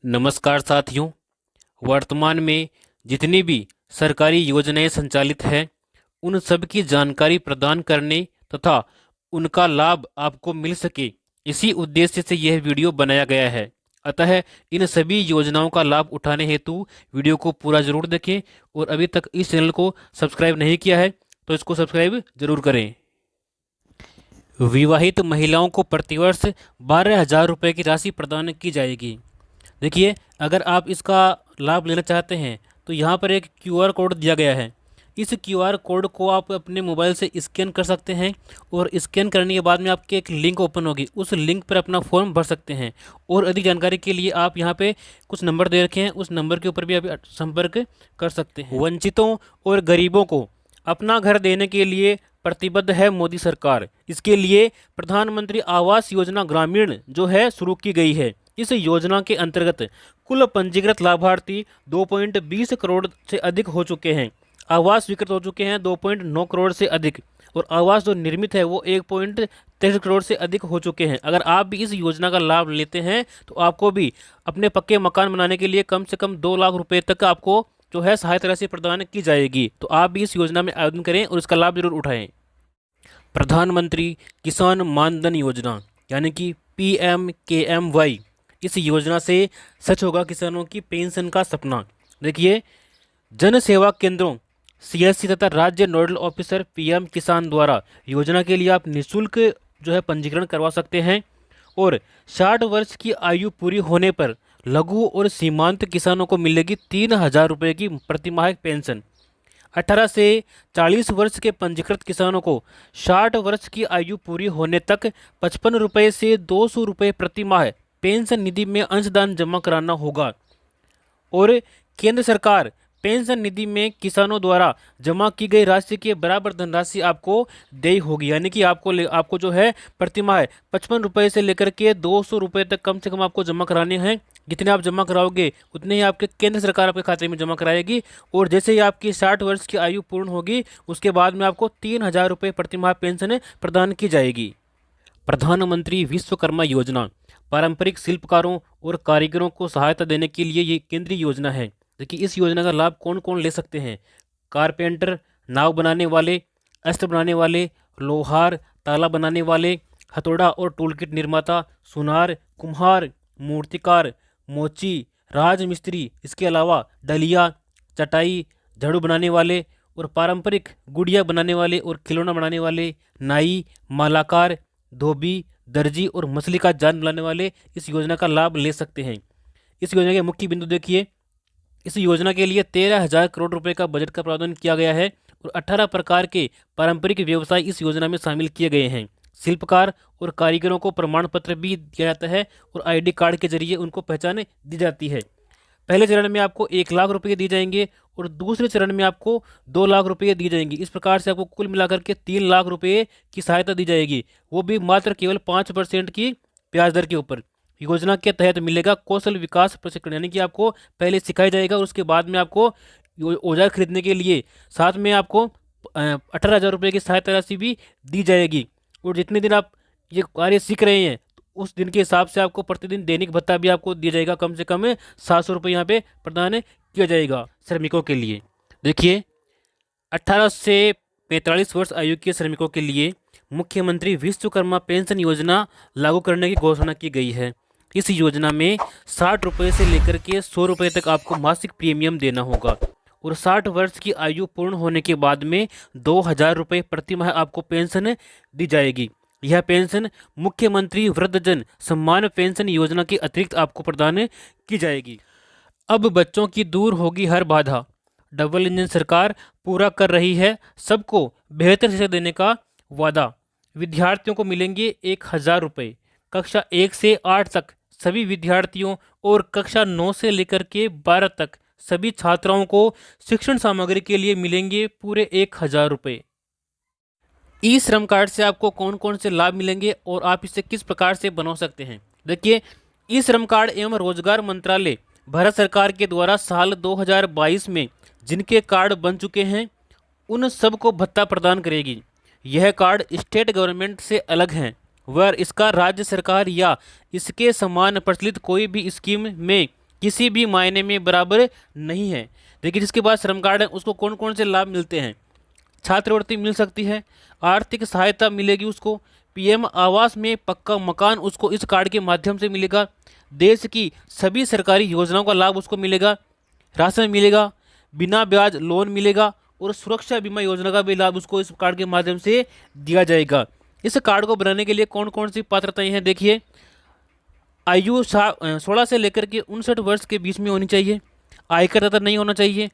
नमस्कार साथियों। वर्तमान में जितनी भी सरकारी योजनाएं संचालित हैं उन सब की जानकारी प्रदान करने तथा उनका लाभ आपको मिल सके, इसी उद्देश्य से यह वीडियो बनाया गया है। अतः इन सभी योजनाओं का लाभ उठाने हेतु वीडियो को पूरा जरूर देखें और अभी तक इस चैनल को सब्सक्राइब नहीं किया है तो इसको सब्सक्राइब जरूर करें। विवाहित महिलाओं को प्रतिवर्ष 12,000 रुपये की राशि प्रदान की जाएगी। देखिए, अगर आप इसका लाभ लेना चाहते हैं तो यहाँ पर एक क्यूआर कोड दिया गया है। इस क्यूआर कोड को आप अपने मोबाइल से स्कैन कर सकते हैं और स्कैन करने के बाद में आपके एक लिंक ओपन होगी, उस लिंक पर अपना फॉर्म भर सकते हैं। और अधिक जानकारी के लिए आप यहाँ पे कुछ नंबर दे रखे हैं, उस नंबर के ऊपर भी आप संपर्क कर सकते हैं। वंचितों और गरीबों को अपना घर देने के लिए प्रतिबद्ध है मोदी सरकार। इसके लिए प्रधानमंत्री आवास योजना ग्रामीण जो है शुरू की गई है। इस योजना के अंतर्गत कुल पंजीकृत लाभार्थी 2.20 करोड़ से अधिक हो चुके हैं। आवास स्वीकृत हो चुके हैं 2.9 करोड़ से अधिक, और आवास जो निर्मित है वो 1.23 करोड़ से अधिक हो चुके हैं। अगर आप भी इस योजना का लाभ लेते हैं तो आपको भी अपने पक्के मकान बनाने के लिए कम से कम 2 लाख रुपए तक आपको जो है सहायता राशि प्रदान की जाएगी। तो आप भी इस योजना में आवेदन करें और इसका लाभ जरूर उठाएं। प्रधानमंत्री किसान मानधन योजना यानी कि PMKMY, इस योजना से सच होगा किसानों की पेंशन का सपना। देखिए, जन सेवा केंद्रों CSC तथा राज्य नोडल ऑफिसर PM किसान द्वारा योजना के लिए आप निःशुल्क जो है पंजीकरण करवा सकते हैं। और 60 वर्ष की आयु पूरी होने पर लघु और सीमांत किसानों को मिलेगी 3,000 रुपये की प्रतिमाह पेंशन। 18 से 40 वर्ष के पंजीकृत किसानों को 60 वर्ष की आयु पूरी होने तक 55 रुपये से 200 रुपये प्रति माह पेंशन निधि में अंशदान जमा कराना होगा। और केंद्र सरकार पेंशन निधि में किसानों द्वारा जमा की गई राशि के बराबर धनराशि आपको देय होगी। यानी कि आपको जो है प्रति माह 55 रुपये से लेकर के 200 रुपये तक कम से कम आपको जमा कराने हैं। जितने आप जमा कराओगे उतने ही आपके केंद्र सरकार आपके खाते में जमा कराएगी। और जैसे ही आपकी 60 वर्ष की आयु पूर्ण होगी उसके बाद में आपको 3,000 रुपये प्रति माह पेंशन प्रदान की जाएगी। प्रधानमंत्री विश्वकर्मा योजना पारंपरिक शिल्पकारों और कारीगरों को सहायता देने के लिए ये केंद्रीय योजना है। देखिए, इस योजना का लाभ कौन कौन ले सकते हैं। कारपेंटर, नाव बनाने वाले, अस्त्र बनाने वाले, लोहार, ताला बनाने वाले, हथौड़ा और टूलकिट निर्माता, सुनार, कुम्हार, मूर्तिकार, मोची, राजमिस्त्री, इसके अलावा डलिया, चटाई, झाड़ू बनाने वाले और पारंपरिक गुड़िया बनाने वाले और खिलौना बनाने वाले, नाई, मालाकार, धोबी, दर्जी और मछली का जाल बनाने वाले इस योजना का लाभ ले सकते हैं। इस योजना के मुख्य बिंदु देखिए, इस योजना के लिए 13,000 करोड़ रुपए का बजट का प्रावधान किया गया है और 18 प्रकार के पारंपरिक व्यवसाय इस योजना में शामिल किए गए हैं। शिल्पकार और कारीगरों को प्रमाण पत्र भी दिया जाता है और ID कार्ड के जरिए उनको पहचान दी जाती है। पहले चरण में आपको 1 लाख रुपये दिए जाएंगे और दूसरे चरण में आपको 2 लाख रुपये दिए जाएंगे। इस प्रकार से आपको कुल मिलाकर के 3 लाख रुपये की सहायता दी जाएगी, वो भी मात्र केवल 5% की ब्याज दर के ऊपर। योजना के तहत मिलेगा कौशल विकास प्रशिक्षण, यानी कि आपको पहले सिखाया जाएगा और उसके बाद में आपको औजार खरीदने के लिए साथ में आपको 18,000 रुपये की सहायता राशि भी दी जाएगी। और जितने दिन आप ये कार्य सीख रहे हैं उस दिन के हिसाब से आपको प्रतिदिन दैनिक भत्ता भी आपको दिया जाएगा। कम से कम 700 रुपये यहाँ पे प्रदान किया जाएगा श्रमिकों के लिए। देखिए, 18 से 45 वर्ष आयु के श्रमिकों के लिए मुख्यमंत्री विश्वकर्मा पेंशन योजना लागू करने की घोषणा की गई है। इस योजना में 60 रुपये से लेकर के 100 रुपये तक आपको मासिक प्रीमियम देना होगा और 60 वर्ष की आयु पूर्ण होने के बाद में 2,000 रुपये प्रति माह आपको पेंशन दी जाएगी। यह पेंशन मुख्यमंत्री वृद्धजन सम्मान पेंशन योजना के अतिरिक्त आपको प्रदान की जाएगी। अब बच्चों की दूर होगी हर बाधा। डबल इंजन सरकार पूरा कर रही है सबको बेहतर शिक्षा देने का वादा। विद्यार्थियों को मिलेंगे 1,000 रुपये। कक्षा 1 से 8 तक सभी विद्यार्थियों और कक्षा 9 से लेकर के 12 तक सभी छात्राओं को शिक्षण सामग्री के लिए मिलेंगे पूरे 1,000 रुपये। ई श्रम कार्ड से आपको कौन कौन से लाभ मिलेंगे और आप इसे किस प्रकार से बना सकते हैं। देखिए, ई श्रम कार्ड एवं रोजगार मंत्रालय भारत सरकार के द्वारा साल 2022 में जिनके कार्ड बन चुके हैं उन सबको भत्ता प्रदान करेगी। यह कार्ड स्टेट गवर्नमेंट से अलग हैं, वह इसका राज्य सरकार या इसके समान प्रचलित कोई भी स्कीम में किसी भी मायने में बराबर नहीं है। देखिए, जिसके पास श्रम कार्ड है उसको कौन कौन से लाभ मिलते हैं? छात्रवृत्ति मिल सकती है, आर्थिक सहायता मिलेगी उसको, पीएम आवास में पक्का मकान उसको इस कार्ड के माध्यम से मिलेगा, देश की सभी सरकारी योजनाओं का लाभ उसको मिलेगा, राशन मिलेगा, बिना ब्याज लोन मिलेगा और सुरक्षा बीमा योजना का भी लाभ उसको इस कार्ड के माध्यम से दिया जाएगा। इस कार्ड को बनाने के लिए कौन कौन सी पात्रताएं हैं? देखिए, आयु 16 से लेकर के 59 वर्ष के बीच में होनी चाहिए, आयकर दाता नहीं होना चाहिए,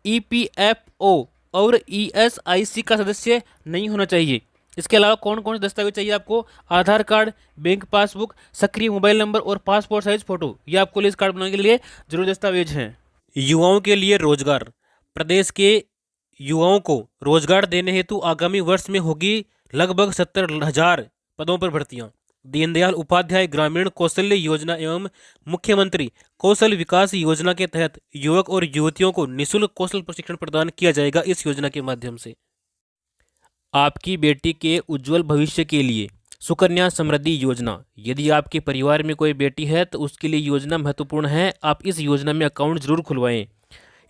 ईपीएफओ और ईएसआईसी का सदस्य नहीं होना चाहिए। इसके अलावा कौन कौन से दस्तावेज चाहिए आपको? आधार कार्ड, बैंक पासबुक, सक्रिय मोबाइल नंबर और पासपोर्ट साइज फोटो, ये आपको इस कार्ड बनाने के लिए जरूरी दस्तावेज हैं। युवाओं के लिए रोजगार। प्रदेश के युवाओं को रोजगार देने हेतु आगामी वर्ष में होगी लगभग 70,000 पदों पर भर्तियां। दीनदयाल उपाध्याय ग्रामीण कौशल्य योजना एवं मुख्यमंत्री कौशल विकास योजना के तहत युवक और युवतियों को निःशुल्क कौशल प्रशिक्षण प्रदान किया जाएगा इस योजना के माध्यम से। आपकी बेटी के उज्जवल भविष्य के लिए सुकन्या समृद्धि योजना। यदि आपके परिवार में कोई बेटी है तो उसके लिए योजना महत्वपूर्ण है। आप इस योजना में अकाउंट जरूर खुलवाएं।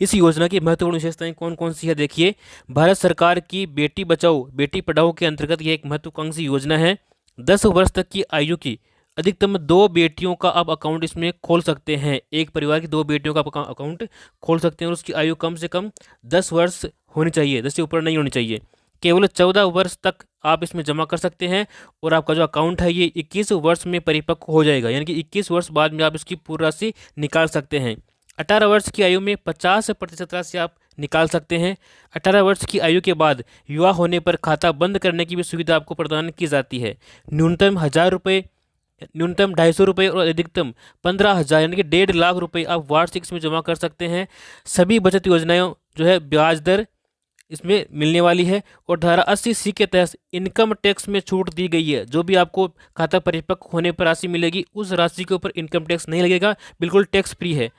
इस योजना की महत्वपूर्ण विशेषताएं कौन कौन सी है? देखिए, भारत सरकार की बेटी बचाओ बेटी पढ़ाओ के अंतर्गत यह एक महत्वाकांक्षी योजना है। 10 वर्ष तक की आयु की अधिकतम 2 बेटियों का आप अकाउंट इसमें खोल सकते हैं। एक परिवार की 2 बेटियों का आप अकाउंट खोल सकते हैं और उसकी आयु कम से कम 10 वर्ष होनी चाहिए, 10 से ऊपर नहीं होनी चाहिए। केवल 14 वर्ष तक आप इसमें जमा कर सकते हैं और आपका जो अकाउंट है ये 21 वर्ष में परिपक्व हो जाएगा, यानी कि 21 वर्ष बाद में आप इसकी पूरी राशि निकाल सकते हैं। 18 वर्ष की आयु में 50% राशि आप निकाल सकते हैं। 18 वर्ष की आयु के बाद विवाह होने पर खाता बंद करने की भी सुविधा आपको प्रदान की जाती है। न्यूनतम 1,000 रुपये, न्यूनतम 250 रुपये और अधिकतम 15,000 यानी कि 1.5 लाख रुपये आप वार्षिक इसमें जमा कर सकते हैं। सभी बचत योजनाएं जो है ब्याज दर इसमें मिलने वाली है और धारा 80C के तहत इनकम टैक्स में छूट दी गई है। जो भी आपको खाता परिपक्व होने पर राशि मिलेगी उस राशि के ऊपर इनकम टैक्स नहीं लगेगा, बिल्कुल टैक्स फ्री है।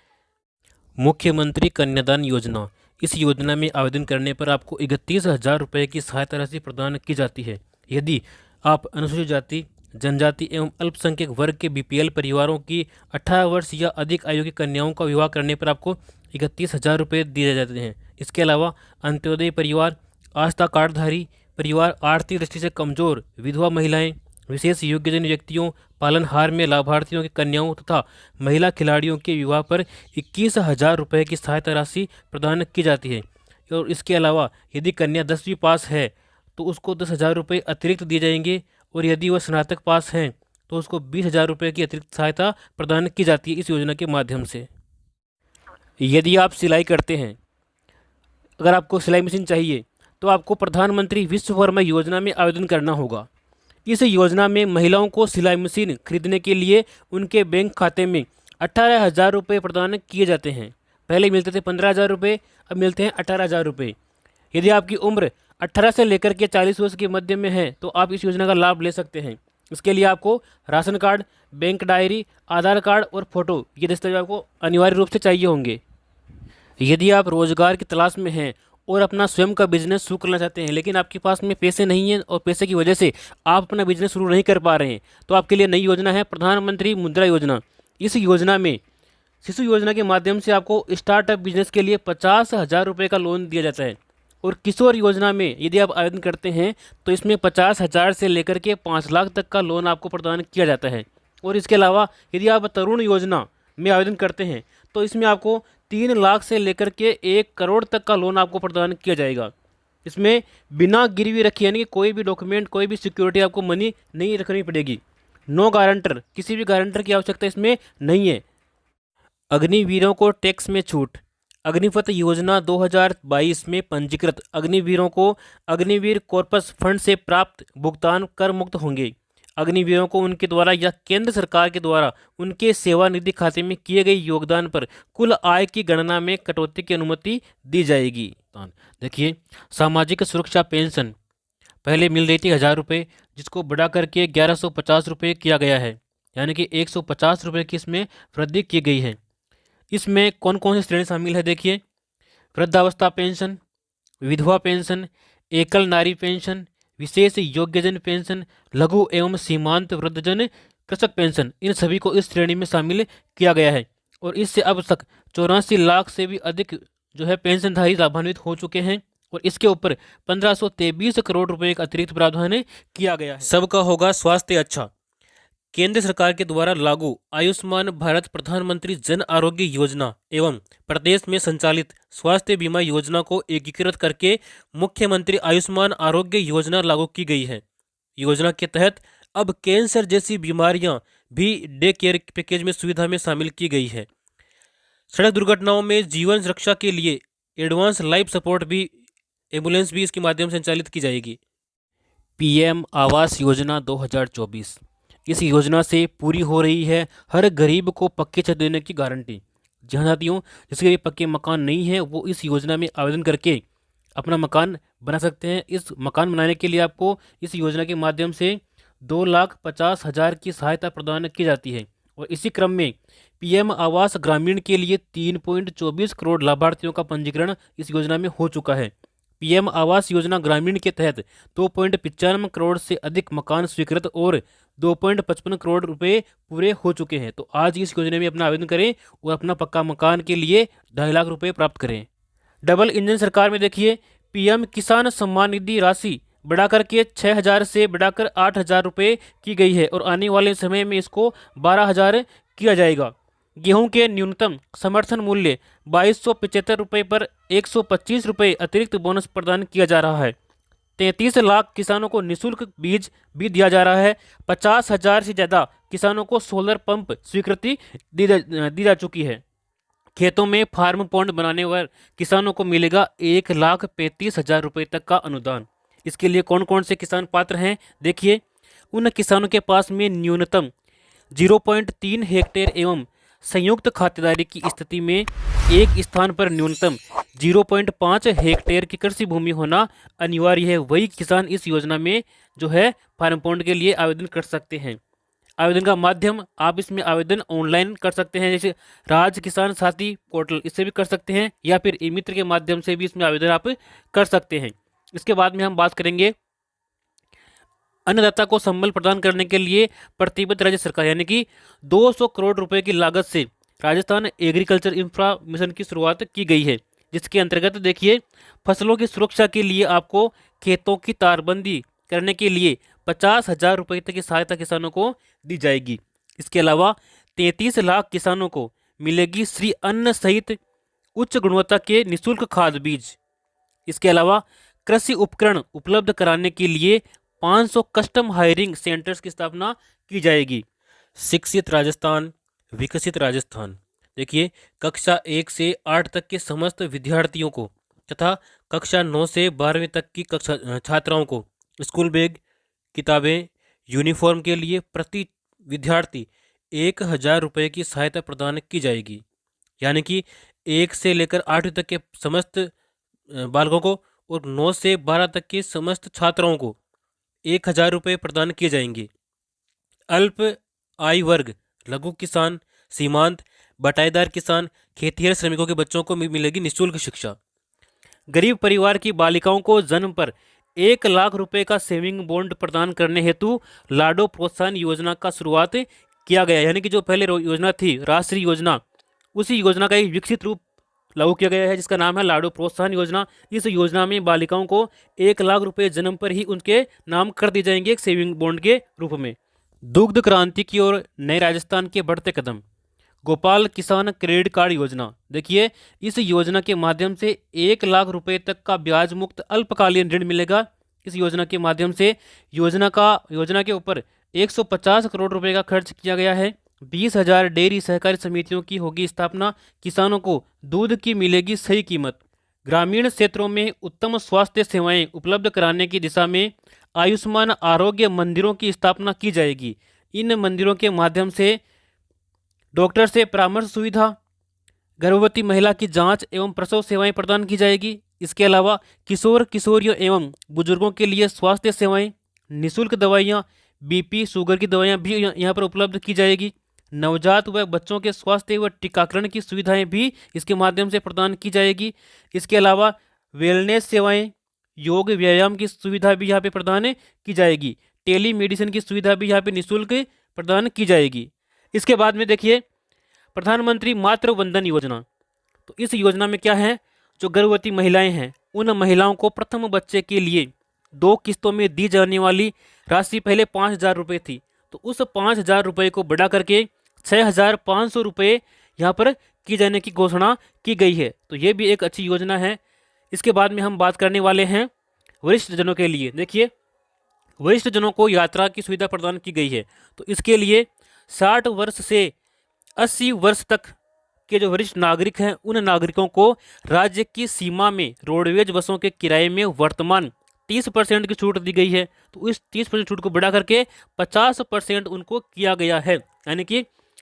मुख्यमंत्री कन्यादान योजना। इस योजना में आवेदन करने पर आपको 31,000 रुपये की सहायता राशि प्रदान की जाती है। यदि आप अनुसूचित जाति, जनजाति एवं अल्पसंख्यक वर्ग के बीपीएल परिवारों की 18 वर्ष या अधिक आयु की कन्याओं का विवाह करने पर आपको 31,000 रुपये दिए जाते हैं। इसके अलावा अंत्योदय परिवार, आस्था कार्डधारी परिवार, आर्थिक दृष्टि से कमजोर विधवा महिलाएं, विशेष योग्यजन व्यक्तियों, पालनहार में लाभार्थियों की कन्याओं तथा महिला खिलाड़ियों के विवाह पर 21,000 रुपये की सहायता राशि प्रदान की जाती है। और इसके अलावा यदि कन्या 10वीं पास है तो उसको 10,000 रुपये अतिरिक्त दिए जाएंगे और यदि वह स्नातक पास हैं तो उसको 20,000 रुपये की अतिरिक्त सहायता प्रदान की जाती है इस योजना के माध्यम से। यदि आप सिलाई करते हैं, अगर आपको सिलाई मशीन चाहिए तो आपको प्रधानमंत्री विश्वकर्मा योजना में आवेदन करना होगा। इस योजना में महिलाओं को सिलाई मशीन खरीदने के लिए उनके बैंक खाते में 18,000 रुपये प्रदान किए जाते हैं। पहले मिलते थे 15,000 रुपये, अब मिलते हैं 18,000 रुपये। यदि आपकी उम्र 18 से लेकर के 40 वर्ष के मध्य में है तो आप इस योजना का लाभ ले सकते हैं। इसके लिए आपको राशन कार्ड, बैंक डायरी, आधार कार्ड और फोटो, ये दस्तावेज आपको अनिवार्य रूप से चाहिए होंगे। यदि आप रोजगार की तलाश में हैं और अपना स्वयं का बिजनेस शुरू करना चाहते हैं लेकिन आपके पास में पैसे नहीं हैं और पैसे की वजह से आप अपना बिजनेस शुरू नहीं कर पा रहे हैं तो आपके लिए नई योजना है प्रधानमंत्री मुद्रा योजना। इस योजना में शिशु योजना के माध्यम से आपको स्टार्टअप बिजनेस के लिए 50,000 रुपये का लोन दिया जाता है और किशोर योजना में यदि आप आवेदन करते हैं तो इसमें 50,000 से लेकर के 5 लाख तक का लोन आपको प्रदान किया जाता है। और इसके अलावा यदि आप तरुण योजना में आवेदन करते हैं तो इसमें आपको 3 लाख से लेकर के 1 करोड़ तक का लोन आपको प्रदान किया जाएगा। इसमें बिना गिरवी रखे यानी कि कोई भी डॉक्यूमेंट, कोई भी सिक्योरिटी आपको मनी नहीं रखनी पड़ेगी। नो गारंटर, किसी भी गारंटर की आवश्यकता इसमें नहीं है। अग्निवीरों को टैक्स में छूट। अग्निपथ योजना 2022 में पंजीकृत अग्निवीरों को अग्निवीर कॉर्पस फंड से प्राप्त भुगतान कर मुक्त होंगे। अग्निवीरों को उनके द्वारा या केंद्र सरकार के द्वारा उनके सेवानिधि खाते में किए गए योगदान पर कुल आय की गणना में कटौती की अनुमति दी जाएगी। देखिए, सामाजिक सुरक्षा पेंशन पहले मिल रही थी 1,000 रुपये, जिसको बढ़ा करके 1,150 रुपये किया गया है, यानी कि 150 रुपये की इसमें वृद्धि की गई है। इसमें कौन कौन सी श्रेणी शामिल है? देखिए, वृद्धावस्था पेंशन, विधवा पेंशन, एकल नारी पेंशन, विशेष योग्यजन पेंशन, लघु एवं सीमांत वृद्धजन कृषक पेंशन, इन सभी को इस श्रेणी में शामिल किया गया है। और इससे अब तक 84 लाख से भी अधिक जो है पेंशनधारी लाभान्वित हो चुके हैं। और इसके ऊपर 1523 करोड़ रुपए का अतिरिक्त प्रावधान किया गया है। सबका होगा स्वास्थ्य अच्छा। केंद्र सरकार के द्वारा लागू आयुष्मान भारत प्रधानमंत्री जन आरोग्य योजना एवं प्रदेश में संचालित स्वास्थ्य बीमा योजना को एकीकृत करके मुख्यमंत्री आयुष्मान आरोग्य योजना लागू की गई है। योजना के तहत अब कैंसर जैसी बीमारियां भी डे केयर पैकेज में सुविधा में शामिल की गई है। सड़क दुर्घटनाओं में जीवन रक्षा के लिए एडवांस लाइफ सपोर्ट भी एम्बुलेंस भी इसके माध्यम से संचालित की जाएगी। पीएम आवास योजना 2024, इस योजना से पूरी हो रही है हर गरीब को पक्के छत देने की गारंटी। जहाँ साथियों जिसके लिए पक्के मकान नहीं है वो इस योजना में आवेदन करके अपना मकान बना सकते हैं। इस मकान बनाने के लिए आपको इस योजना के माध्यम से 2,50,000 की सहायता प्रदान की जाती है। और इसी क्रम में पीएम आवास ग्रामीण के लिए 3.24 करोड़ लाभार्थियों का पंजीकरण इस योजना में हो चुका है। पीएम आवास योजना ग्रामीण के तहत 2.95 करोड़ से अधिक मकान स्वीकृत और 2.55 करोड़ रुपए पूरे हो चुके हैं। तो आज इस योजना में अपना आवेदन करें और अपना पक्का मकान के लिए 2.5 लाख रुपए प्राप्त करें। डबल इंजन सरकार में देखिए पीएम किसान सम्मान निधि राशि बढ़ाकर के 6,000 से बढ़ाकर 8,000 रुपये की गई है और आने वाले समय में इसको 12,000 किया जाएगा। गेहूं के न्यूनतम समर्थन मूल्य 2,275 रुपये पर 125 रुपये अतिरिक्त बोनस प्रदान किया जा रहा है। 33 लाख किसानों को निःशुल्क बीज भी दिया जा रहा है। 50,000 से ज़्यादा किसानों को सोलर पंप स्वीकृति दी जा चुकी है। खेतों में फार्म पॉन्ड बनाने वाले किसानों को मिलेगा 1,35,000 रुपये तक का अनुदान। इसके लिए कौन कौन से किसान पात्र हैं देखिए, उन किसानों के पास में न्यूनतम 0.3 हेक्टेयर एवं संयुक्त खातेदारी की स्थिति में एक स्थान पर न्यूनतम 0.5 हेक्टेयर की कृषि भूमि होना अनिवार्य है। वही किसान इस योजना में जो है फार्म पॉन्ड के लिए आवेदन कर सकते हैं। आवेदन का माध्यम आप इसमें आवेदन ऑनलाइन कर सकते हैं, जैसे राज किसान साथी पोर्टल, इससे भी कर सकते हैं या फिर ई मित्र के माध्यम से भी इसमें आवेदन आप कर सकते हैं। इसके बाद में हम बात करेंगे अन्नदाता को संबल प्रदान करने के लिए प्रतिबद्ध राज्य सरकार, यानी कि 200 करोड़ रुपए की लागत से राजस्थान एग्रीकल्चर इंफ्रा मिशन की शुरुआत की गई है, जिसके अंतर्गत देखिए फसलों की सुरक्षा के लिए आपको खेतों की तारबंदी करने के लिए 50,000 रुपये तक की सहायता किसानों को दी जाएगी। इसके अलावा 33 लाख किसानों को मिलेगी श्री अन्न सहित उच्च गुणवत्ता के निःशुल्क खाद बीज। इसके अलावा कृषि उपकरण उपलब्ध कराने के लिए 500 कस्टम हायरिंग सेंटर्स की स्थापना की जाएगी। शिक्षित राजस्थान विकसित राजस्थान, देखिए कक्षा 1 से 8 तक के समस्त विद्यार्थियों को तथा कक्षा 9 से 12वीं तक की कक्षा छात्राओं को स्कूल बैग, किताबें, यूनिफॉर्म के लिए प्रति विद्यार्थी 1,000 रुपये की सहायता प्रदान की जाएगी। यानी कि 1 से लेकर 8वीं तक के समस्त बालकों को और 9 से 12 तक के समस्त छात्राओं को 1,000 रुपये प्रदान किए जाएंगे। अल्प आय वर्ग, लघु किसान, सीमांत, बटाईदार किसान, खेतिहर श्रमिकों के बच्चों को मिलेगी निःशुल्क शिक्षा। गरीब परिवार की बालिकाओं को जन्म पर 1 लाख रुपए का सेविंग बॉन्ड प्रदान करने हेतु लाडो प्रोत्साहन योजना का शुरुआत किया गया। यानी कि जो पहले योजना थी राष्ट्रीय योजना, उसी योजना का एक विकसित रूप लागू किया गया है जिसका नाम है लाडो प्रोत्साहन योजना। इस योजना में बालिकाओं को 1 लाख रुपए जन्म पर ही उनके नाम कर दिए जाएंगे एक सेविंग बॉन्ड के रूप में। दुग्ध क्रांति की ओर नए राजस्थान के बढ़ते कदम, गोपाल किसान क्रेडिट कार्ड योजना, देखिए इस योजना के माध्यम से 1 लाख रुपए तक का ब्याज मुक्त अल्पकालीन ऋण मिलेगा। इस योजना के माध्यम से योजना के ऊपर 150 करोड़ रुपए का खर्च किया गया है। 20,000 डेयरी सहकारी समितियों की होगी स्थापना। किसानों को दूध की मिलेगी सही कीमत। ग्रामीण क्षेत्रों में उत्तम स्वास्थ्य सेवाएं उपलब्ध कराने की दिशा में आयुष्मान आरोग्य मंदिरों की स्थापना की जाएगी। इन मंदिरों के माध्यम से डॉक्टर से परामर्श सुविधा, गर्भवती महिला की जांच एवं प्रसव सेवाएं प्रदान की जाएगी। इसके अलावा किशोर किशोरियों एवं बुजुर्गों के लिए स्वास्थ्य सेवाएं, निःशुल्क दवाइयाँ, बीपी शुगर की दवाइयाँ भी यहाँ पर उपलब्ध की जाएगी। नवजात व बच्चों के स्वास्थ्य व टीकाकरण की सुविधाएं भी इसके माध्यम से प्रदान की जाएगी। इसके अलावा वेलनेस सेवाएं, योग व्यायाम की सुविधा भी यहाँ पे प्रदान की जाएगी। टेली मेडिसिन की सुविधा भी यहाँ पे निःशुल्क प्रदान की जाएगी। इसके बाद में देखिए प्रधानमंत्री मातृ वंदन योजना, तो इस योजना में क्या है, जो गर्भवती महिलाएं हैं उन महिलाओं को प्रथम बच्चे के लिए 2 किस्तों में दी जाने वाली राशि पहले 5,000 रुपये थी, तो उस 5,000 रुपये को बढ़ा करके 6,500 रुपये यहाँ पर की जाने की घोषणा की गई है। तो ये भी एक अच्छी योजना है। इसके बाद में हम बात करने वाले हैं वरिष्ठ जनों के लिए। देखिए, वरिष्ठ जनों को यात्रा की सुविधा प्रदान की गई है। तो इसके लिए 60 वर्ष से 80 वर्ष तक के जो वरिष्ठ नागरिक हैं उन नागरिकों को राज्य की सीमा में रोडवेज बसों के किराए में वर्तमान 30% की छूट दी गई है। तो इस 30% छूट को बढ़ा करके 50% उनको किया गया है। यानी कि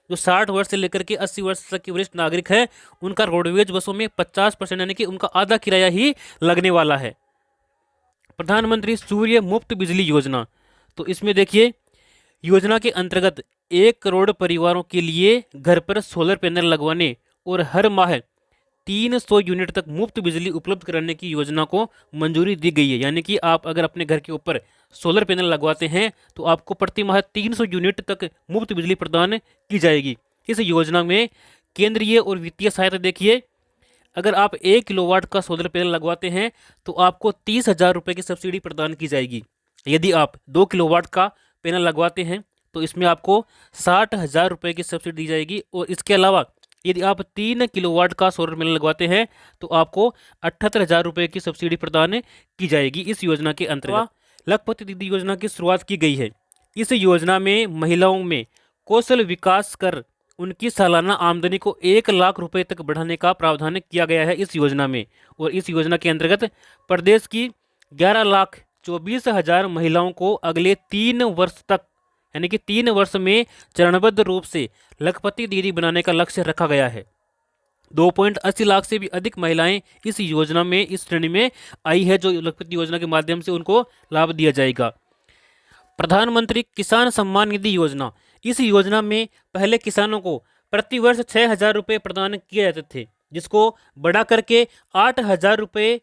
जो 60 वर्ष से लेकर के 80 वर्ष तक के वरिष्ठ नागरिक हैं उनका रोडवेज बसों में 50% यानी कि उनका आधा किराया ही लगने वाला है। प्रधानमंत्री सूर्य मुफ्त बिजली योजना, तो इसमें देखिए, योजना के अंतर्गत 1 करोड़ परिवारों के लिए घर पर सोलर पैनल लगवाने और हर माह 300 यूनिट तक मुफ्त बिजली उपलब्ध कराने की योजना को मंजूरी दी गई है। यानी कि आप अगर अपने घर के ऊपर सोलर पैनल लगवाते हैं तो आपको प्रति माह 300 यूनिट तक मुफ्त बिजली प्रदान की जाएगी। इस योजना में केंद्रीय और वित्तीय सहायता देखिए, अगर आप 1 किलोवाट का सोलर पैनल लगवाते हैं तो आपको 30,000 रुपये की सब्सिडी प्रदान की जाएगी। यदि आप 2 किलोवाट का पैनल लगवाते हैं तो इसमें आपको 60,000 रुपये की सब्सिडी दी जाएगी। और इसके अलावा यदि आप 3 किलोवाट का सोलर पैनल लगवाते हैं तो आपको 78,000 रुपये की सब्सिडी प्रदान की जाएगी। इस योजना के अंतर्गत लखपति दीदी योजना की शुरुआत की गई है। इस योजना में महिलाओं में कौशल विकास कर उनकी सालाना आमदनी को 1 लाख रुपए तक बढ़ाने का प्रावधान किया गया है इस योजना में। और इस योजना के अंतर्गत प्रदेश की 11,24,000 महिलाओं को अगले 3 वर्ष तक, यानी कि 3 वर्ष में चरणबद्ध रूप से लखपति दीदी बनाने का लक्ष्य रखा गया है। 2.80 लाख से भी अधिक महिलाएं इस योजना में, इस श्रेणी में आई है, जो लखपति योजना के माध्यम से उनको लाभ दिया जाएगा। प्रधानमंत्री किसान सम्मान निधि योजना, इस योजना में पहले किसानों को प्रति वर्ष 6,000 रुपये प्रदान किए जाते थे, जिसको बढ़ा करके 8,000 रुपये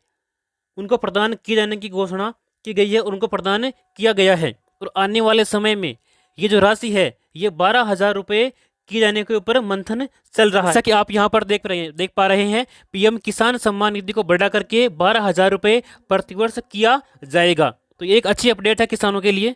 उनको प्रदान किए जाने की घोषणा की गई है, उनको प्रदान किया गया है। और आने वाले समय में ये जो राशि है ये 12,000 रुपये किए जाने के ऊपर मंथन चल रहा है। जैसा कि आप यहाँ पर देख पा रहे हैं, पीएम किसान सम्मान निधि को बढ़ा करके 12,000 रुपये प्रतिवर्ष किया जाएगा। तो ये एक अच्छी अपडेट है किसानों के लिए।